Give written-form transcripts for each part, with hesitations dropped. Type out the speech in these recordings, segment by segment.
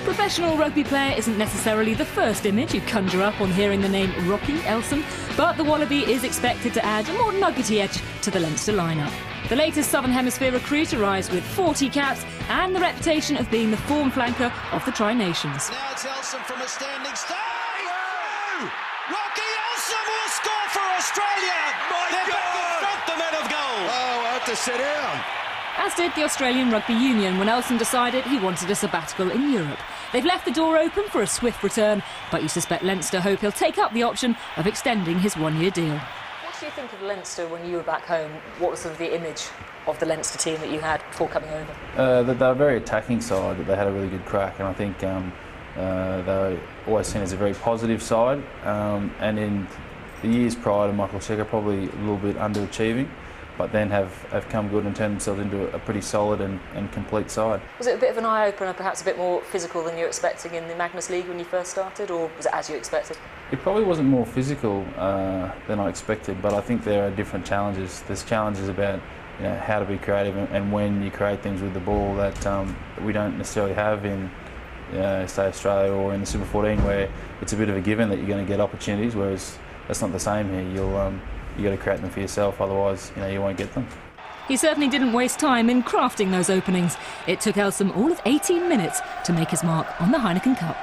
Professional rugby player isn't necessarily the first image you conjure up on hearing the name Rocky Elsom, but the Wallaby is expected to add a more nuggety edge to the Leinster lineup. The latest Southern Hemisphere recruit arrives with 40 caps and the reputation of being the form flanker of the Tri-Nations. Now it's Elsom from a standing start. Rocky Elsom will score for Australia. They're back in front, the men of goal. Oh, I have to sit down. As did the Australian Rugby Union when Elsom decided he wanted a sabbatical in Europe. They've left the door open for a swift return, but you suspect Leinster hope he'll take up the option of extending his one-year deal. What do you think of Leinster when you were back home? What was sort of the image of the Leinster team that you had before coming over? That they were a very attacking side, that they had a really good crack, and I think they were always seen as a very positive side. And in the years prior to Michael Cheika, probably a little bit underachieving, but then have come good and turned themselves into a pretty solid and complete side. Was it a bit of an eye-opener, perhaps a bit more physical than you were expecting in the Magnus League when you first started, or was it as you expected? It probably wasn't more physical than I expected, but I think there are different challenges. There's challenges about how to be creative and when you create things with the ball that we don't necessarily have in say Australia or in the Super 14, where it's a bit of a given that you're going to get opportunities, whereas that's not the same here. You got to create them for yourself, otherwise you won't get them. He certainly didn't waste time in crafting those openings. It took Elsom all of 18 minutes to make his mark on the Heineken Cup.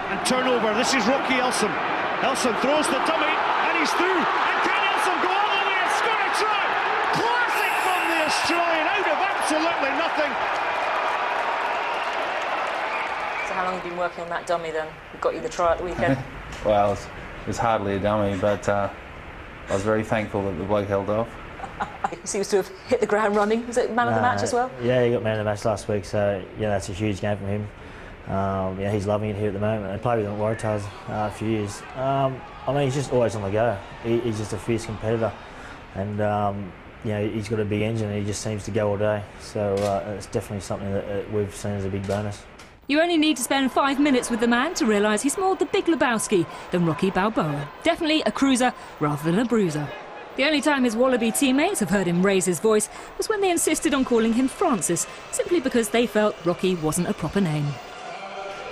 And turnover, this is Rocky Elsom. Elsom throws the dummy and he's through. And can Elsom go all the way and score a try? Classic from the Australian, out of absolutely nothing. So how long have you been working on that dummy then? Got you the try at the weekend? Well, it was hardly a dummy, but I was very thankful that the bloke held off. He seems to have hit the ground running. Was it man of the match as well? Yeah, he got man of the match last week, so that's a huge game for him. He's loving it here at the moment. I played with him at Waratahs a few years. He's just always on the go. He's just a fierce competitor, and he's got a big engine and he just seems to go all day. So it's definitely something that we've seen as a big bonus. You only need to spend 5 minutes with the man to realise he's more the Big Lebowski than Rocky Balboa. Definitely a cruiser rather than a bruiser. The only time his Wallaby teammates have heard him raise his voice was when they insisted on calling him Francis, simply because they felt Rocky wasn't a proper name.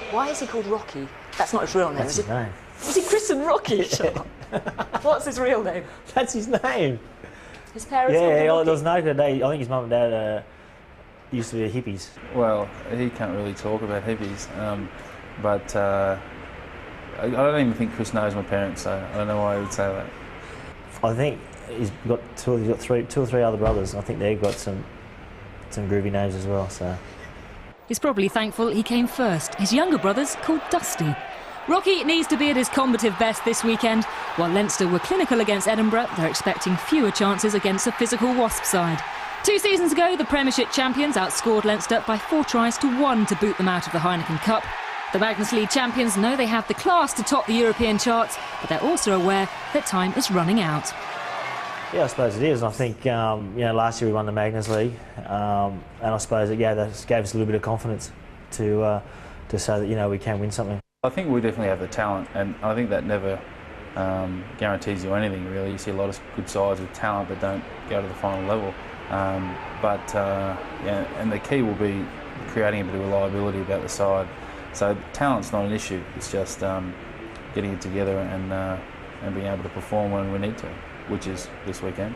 Why is he called Rocky? That's not his real name, That's is his it? name. Was he christened Rocky? What's his real name? That's his name. His parents? Yeah, there was no good day. I think his mum and dad used to be hippies. Well, he can't really talk about hippies, but I don't even think Chris knows my parents, so I don't know why he would say that. I think he's got two or three other brothers. I think they've got some groovy names as well. So he's probably thankful he came first. His younger brother's called Dusty. Rocky needs to be at his combative best this weekend. While Leinster were clinical against Edinburgh, they're expecting fewer chances against a physical Wasp side. 2 seasons ago, the Premiership champions outscored Leinster by 4 tries to 1 to boot them out of the Heineken Cup. The Magnus League champions know they have the class to top the European charts, but they're also aware that time is running out. yeah, I suppose it is. I think last year we won the Magnus League, and I suppose that gave us a little bit of confidence to say that we can win something. I think we definitely have the talent, and I think that never guarantees you anything really. You see a lot of good sides with talent that don't go to the final level. And the key will be creating a bit of reliability about the side. So talent's not an issue. It's just getting it together and being able to perform when we need to, which is this weekend.